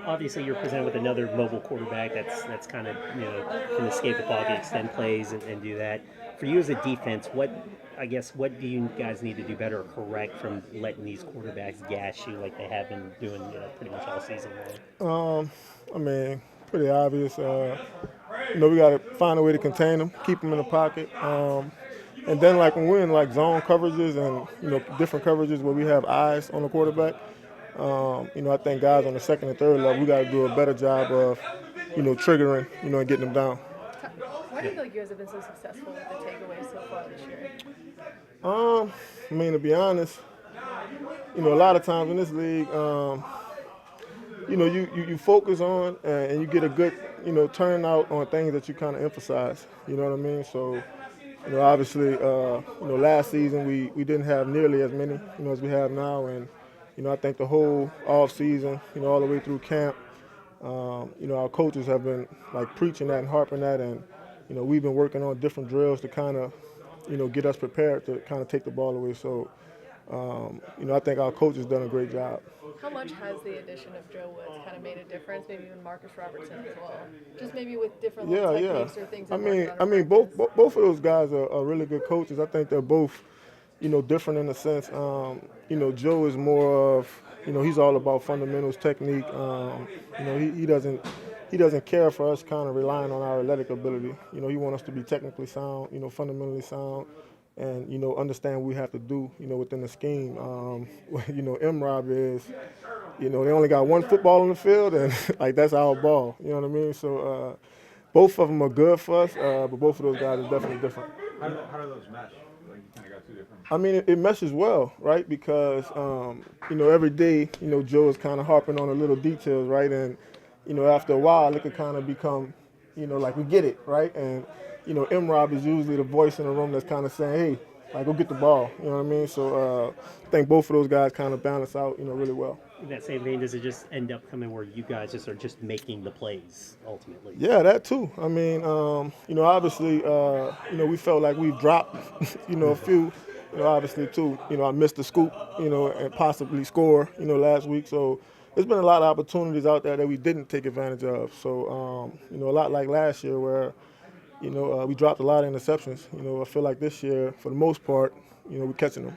Obviously, you're presented with another mobile quarterback that's kind of can escape the pocket, extend plays, and do that. For you as a defense, what do you guys need to do better or correct from letting these quarterbacks gash you like they have been doing pretty much all season long? Um, I mean, pretty obvious. We got to find a way to contain them, keep them in the pocket. And then, like, when we're in, like, zone coverages and, different coverages where we have eyes on the quarterback, I think guys on the second and third level, we got to do a better job of, triggering, and getting them down. Why do you feel like you guys have been so successful with the takeaways so far this year? To be honest, a lot of times in this league, you focus on and you get a good, turnout on things that you kind of emphasize. You know what I mean? So, obviously, last season we didn't have nearly as many, as we have now. And, I think the whole off season, all the way through camp, our coaches have been like preaching that and harping that. And, we've been working on different drills to kind of, get us prepared to kind of take the ball away. So, I think our coach has done a great job. How much has the addition of Joe Woods kind of made a difference? Maybe even Marcus Robertson as well. Just maybe with different little techniques or things. Both of those guys are really good coaches. I think they're both, different in a sense. Joe is more of, he's all about fundamentals, technique. He doesn't care for us kind of relying on our athletic ability. He wants us to be technically sound, fundamentally sound, and understand what we have to do, within the scheme. M-Rob is, they only got one football on the field, and like that's our ball. You know what I mean? So both of them are good for us, but both of those guys are definitely different. How do those mesh? Like you kind of got two different. It meshes well, right? Because every day, Joe is kind of harping on the little details, right? And after a while, it could kind of become, like we get it, right? And M-Rob is usually the voice in the room that's kind of saying, hey, like, go get the ball. You know what I mean? So I think both of those guys kind of balance out, really well. In that same vein, does it just end up coming where you guys just are just making the plays ultimately? Yeah, that too. Obviously, we felt like we dropped, a few, obviously too. I missed the scoop, and possibly score, last week. So there's been a lot of opportunities out there that we didn't take advantage of. So, a lot like last year where, we dropped a lot of interceptions. I feel like this year, for the most part, we're catching them.